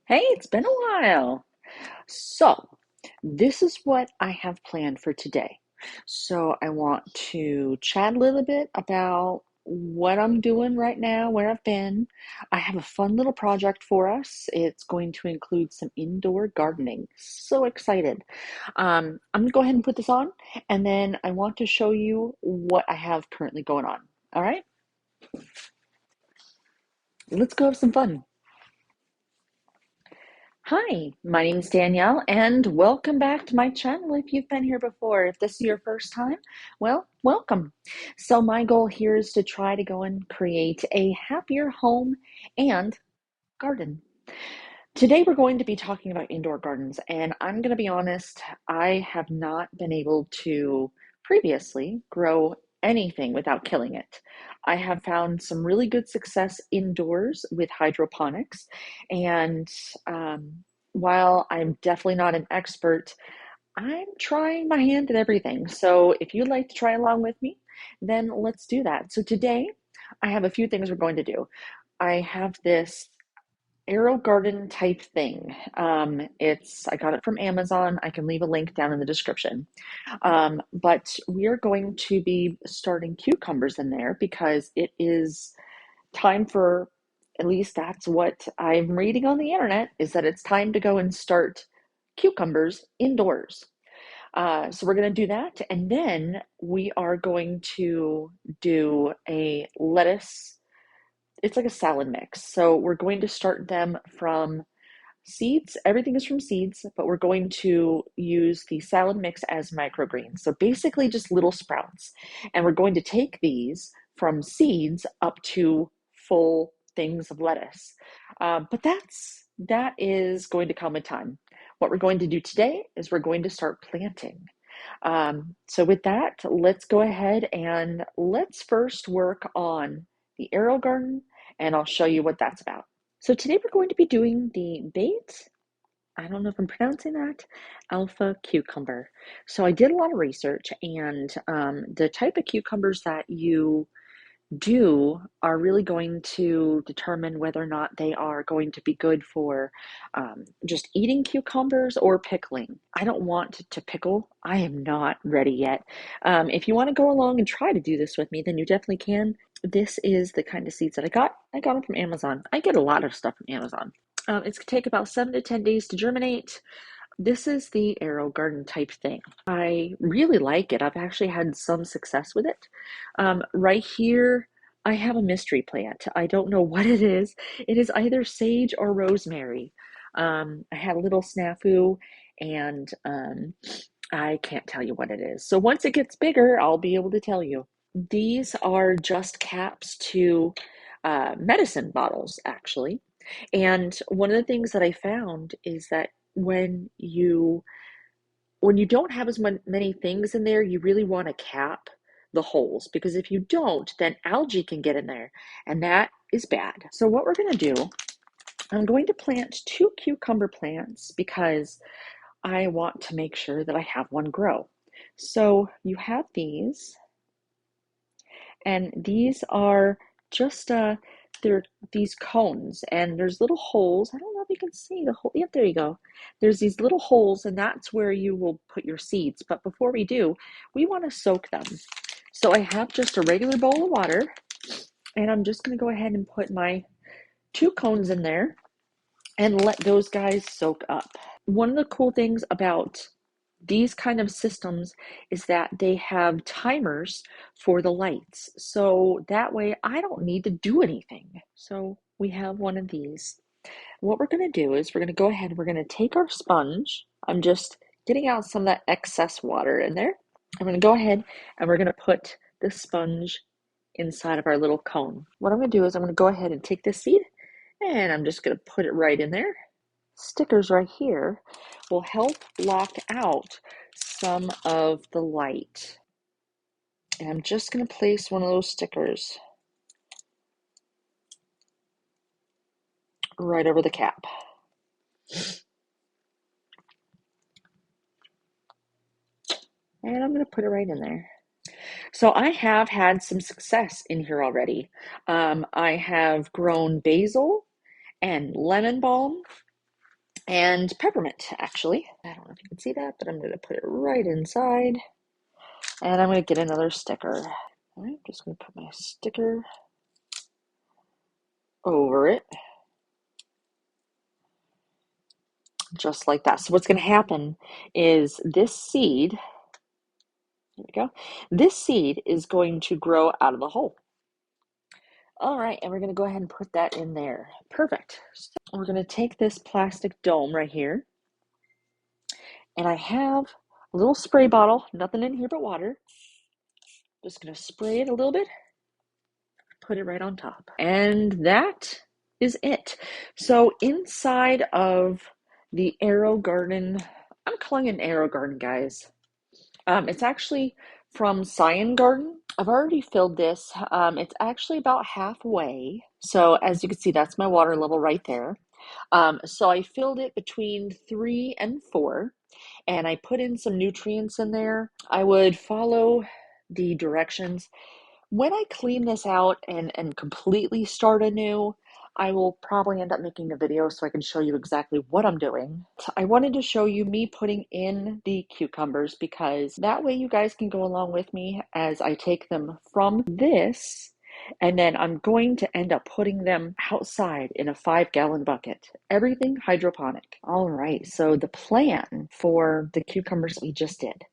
Hey, it's been a while. So, this is what I have planned for today. So, I want to chat a little bit about what I'm doing right now, where I've been. I have a fun little project for us. It's going to include some indoor gardening. So excited. I'm going to go ahead and put this on, and then I want to show you what I have currently going on. All right, let's go have some fun. Hi, my name is Danielle, and welcome back to my channel. If you've been here before, if this is your first time, well, welcome. So, my goal here is to try to go and create a happier home and garden. Today, we're going to be talking about indoor gardens, and I'm going to be honest, I have not been able to previously grow anything without killing it. I have found some really good success indoors with hydroponics, and while I'm definitely not an expert, I'm trying my hand at everything. So if you'd like to try along with me, then let's do that. So today, I have a few things we're going to do. I have this Aerogarden type thing. I got it from Amazon. I can leave a link down in the description. But we are going to be starting cucumbers in there because it is time for, at least that's what I'm reading on the internet, is that it's time to go and start cucumbers indoors. So we're going to do that. And then we are going to do a lettuce. It's like a salad mix. So we're going to start them from seeds. Everything is from seeds, but we're going to use the salad mix as microgreens. So basically just little sprouts. And we're going to take these from seeds up to full things of lettuce. But that is going to come with time. What we're going to do today is we're going to start planting. So with that, let's go ahead and let's first work on the Aerogarden, and I'll show you what that's about. So today we're going to be doing the bait, I don't know if I'm pronouncing that, alpha cucumber. So I did a lot of research, and the type of cucumbers that you do are really going to determine whether or not they are going to be good for just eating cucumbers or pickling. I don't want to pickle. I am not ready yet. If you want to go along and try to do this with me, then you definitely can. This is the kind of seeds that I got. I got them from Amazon. I get a lot of stuff from Amazon. It's going to take about 7 to 10 days to germinate. This is the Aerogarden type thing. I really like it. I've actually had some success with it. Right here, I have a mystery plant. I don't know what it is. It is either sage or rosemary. I had a little snafu, and I can't tell you what it is. So once it gets bigger, I'll be able to tell you. These are just caps to medicine bottles, actually. And one of the things that I found is that when you don't have as many things in there, you really want to cap the holes, because if you don't, then algae can get in there, and that is bad. So what we're going to do, I'm going to plant two cucumber plants because I want to make sure that I have one grow. So you have these, and these are just they're these cones, and there's little holes. I don't know if you can see the hole. Yep, there you go. There's these little holes, and that's where you will put your seeds. But before we do, we want to soak them. So I have just a regular bowl of water, and I'm just going to go ahead and put my two cones in there and let those guys soak up. One of the cool things about these kind of systems is that they have timers for the lights. So that way I don't need to do anything. So we have one of these. What we're going to do is we're going to go ahead and we're going to take our sponge. I'm just getting out some of that excess water in there. I'm going to go ahead and we're going to put the sponge inside of our little cone. What I'm going to do is I'm going to go ahead and take this seed, and I'm just going to put it right in there. Stickers right here will help block out some of the light. And I'm just going to place one of those stickers right over the cap. And I'm going to put it right in there. So I have had some success in here already. I have grown basil and lemon balm. and peppermint, actually. I don't know if you can see that, but I'm going to put it right inside. And I'm going to get another sticker. All right, just going to put my sticker over it. Just like that. So what's going to happen is this seed, there we go, this seed is going to grow out of the hole. All right, and we're going to go ahead and put that in there. Perfect. So we're going to take this plastic dome right here, and I have a little spray bottle, nothing in here but water. Just going to spray it a little bit, put it right on top. And that is it. So inside of the Aerogarden, I'm calling it an Aerogarden, guys. It's actually from Science Garden. I've already filled this. It's actually about halfway. So as you can see, that's my water level right there. So I filled it between 3 and 4, and I put in some nutrients in there. I would follow the directions. When I clean this out and completely start anew, I will probably end up making a video so I can show you exactly what I'm doing. I wanted to show you me putting in the cucumbers because that way you guys can go along with me as I take them from this, and then I'm going to end up putting them outside in a 5-gallon bucket. Everything hydroponic. All right, so the plan for the cucumbers we just did.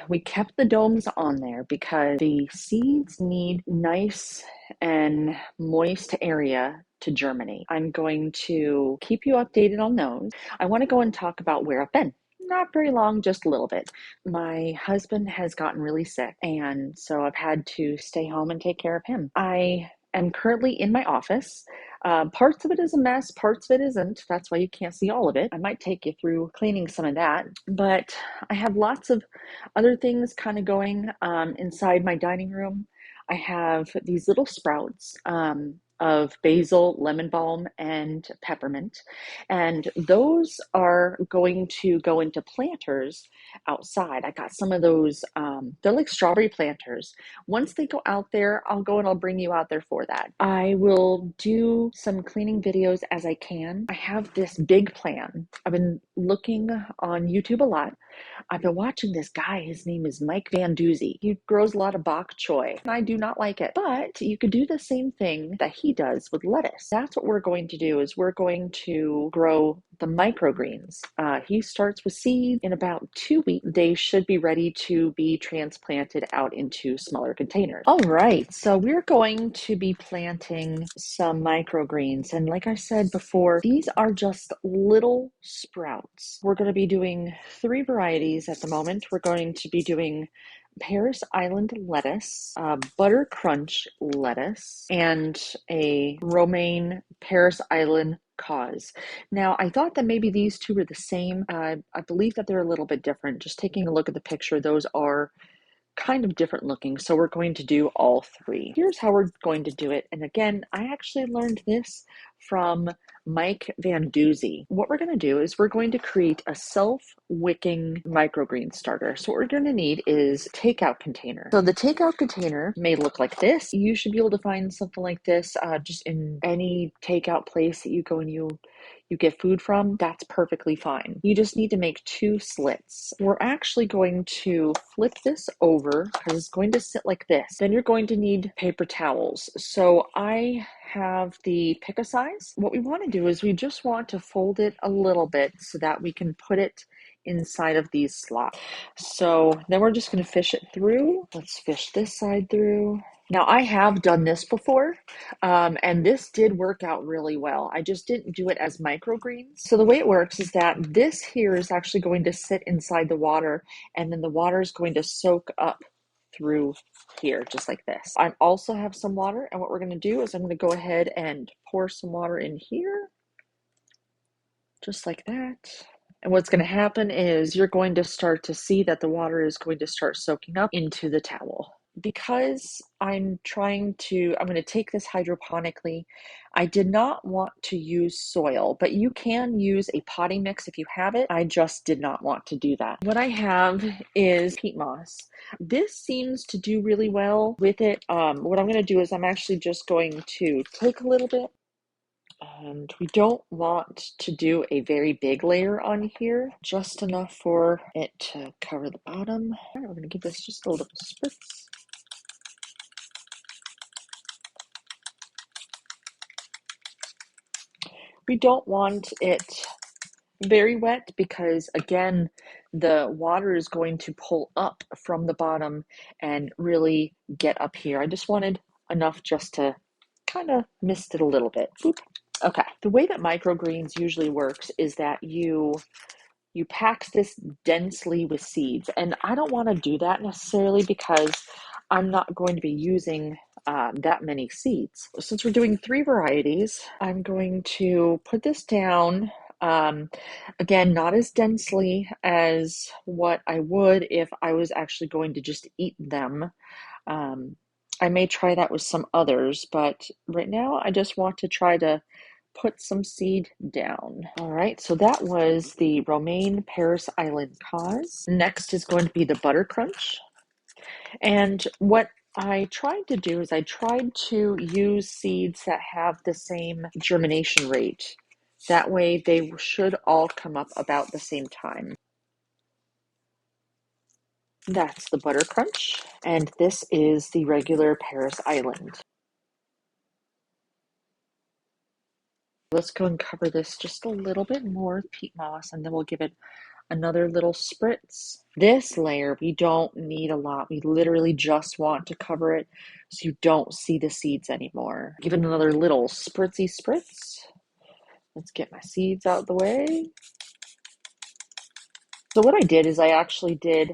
We kept the domes on there because the seeds need nice and moist area to germinate. I'm going to keep you updated on those. I want to go and talk about where I've been. Not very long, just a little bit. My husband has gotten really sick, and so I've had to stay home and take care of him. I am currently in my office. Parts of it is a mess, parts of it isn't. That's why you can't see all of it. I might take you through cleaning some of that, but I have lots of other things kind of going inside my dining room. I have these little sprouts of basil, lemon balm, and peppermint. And those are going to go into planters outside. I got some of those, they're like strawberry planters. Once they go out there, I'll go and I'll bring you out there for that. I will do some cleaning videos as I can. I have this big plan. I've been looking on YouTube a lot. I've been watching this guy. His name is Mike Van Doozy. He grows a lot of bok choy, and I do not like it. But you could do the same thing that he does with lettuce. That's what we're going to do. Is we're going to grow the microgreens. He starts with seeds. In about 2 weeks, they should be ready to be transplanted out into smaller containers. All right, so we're going to be planting some microgreens, and like I said before, these are just little sprouts. We're going to be doing 3 varieties at the moment. We're going to be doing Paris Island lettuce, butter crunch lettuce, and a romaine Paris Island cause. Now, I thought that maybe these two were the same. I believe that they're a little bit different. Just taking a look at the picture, those are kind of different looking, so we're going to do all 3. Here's how we're going to do it. And again, I actually learned this from Mike Van Doozy. What we're going to do is we're going to create a self-wicking microgreen starter. So what we're going to need is a takeout container. So the takeout container may look like this. You should be able to find something like this just in any takeout place that you go and you get food from. That's perfectly fine. You just need to make 2 slits. We're actually going to flip this over because it's going to sit like this. Then you're going to need paper towels. So I have the pick a size. What we want to do is we just want to fold it a little bit so that we can put it inside of these slots. So then we're just going to fish it through. Let's fish this side through. Now I have done this before, and this did work out really well. I just didn't do it as microgreens. So the way it works is that this here is actually going to sit inside the water, and then the water is going to soak up through here, just like this. I also have some water, and what we're going to do is I'm going to go ahead and pour some water in here, just like that. And what's going to happen is you're going to start to see that the water is going to start soaking up into the towel. Because I'm going to take this hydroponically, I did not want to use soil, but you can use a potting mix if you have it. I just did not want to do that. What I have is peat moss. This seems to do really well with it. What I'm going to do is I'm actually just going to take a little bit And we don't want to do a very big layer on here, just enough for it to cover the bottom. All right, we're going to give this just a little spritz. We don't want it very wet because, again, the water is going to pull up from the bottom and really get up here. I just wanted enough just to kind of mist it a little bit. Boop. Okay, the way that microgreens usually works is that you pack this densely with seeds, and I don't want to do that necessarily because I'm not going to be using that many seeds. Since we're doing 3 varieties, I'm going to put this down, again, not as densely as what I would if I was actually going to just eat them. um, I may try that with some others, but right now I just want to try to put some seed down. All right, so that was the romaine Paris Island cause. Next is going to be the butter crunch. And what I tried to do is I tried to use seeds that have the same germination rate. That way they should all come up about the same time. That's the butter crunch, and this is the regular Paris Island. Let's go and cover this just a little bit more with peat moss, and then we'll give it another little spritz. This layer, we don't need a lot. We literally just want to cover it so you don't see the seeds anymore. Give it another little spritzy spritz. Let's get my seeds out of the way. So what I did is I actually did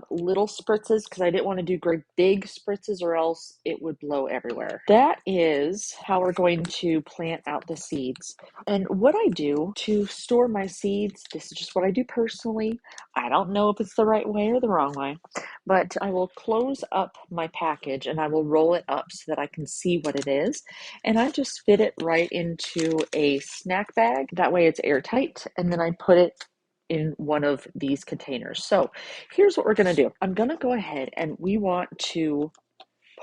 little spritzes because I didn't want to do great big spritzes or else it would blow everywhere. That is how we're going to plant out the seeds. And what I do to store my seeds, this is just what I do personally. I don't know if it's the right way or the wrong way, but I will close up my package and I will roll it up so that I can see what it is. And I just fit it right into a snack bag. That way it's airtight. And then I put it in one of these containers. So here's what we're going to do. I'm going to go ahead and we want to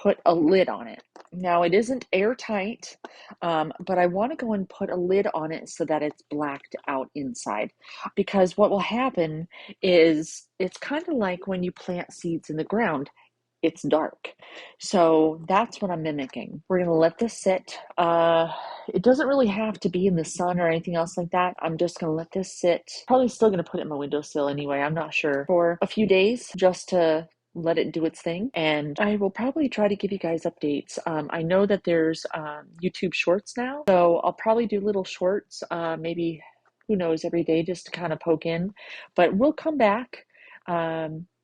put a lid on it. Now it isn't airtight, but I want to go and put a lid on it so that it's blacked out inside. Because what will happen is it's kind of like when you plant seeds in the ground. It's dark. So that's what I'm mimicking. We're going to let this sit. It doesn't really have to be in the sun or anything else like that. I'm just going to let this sit. Probably still going to put it in my windowsill anyway. I'm not sure. For a few days just to let it do its thing. And I will probably try to give you guys updates. I know that there's YouTube shorts now. So I'll probably do little shorts, maybe, who knows, every day just to kind of poke in. But we'll come back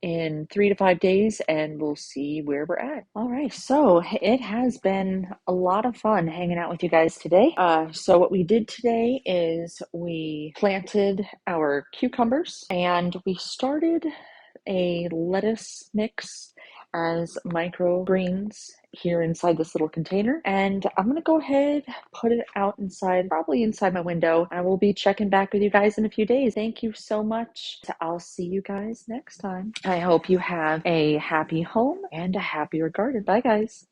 in 3 to 5 days and we'll see where we're at. All right, so it has been a lot of fun hanging out with you guys today. So what we did today is we planted our cucumbers and we started a lettuce mix as microgreens here inside this little container, and I'm gonna go ahead, put it out inside, probably inside my window. I will be checking back with you guys in a few days. Thank you so much. I'll see you guys next time. I hope you have a happy home and a happier garden. Bye guys.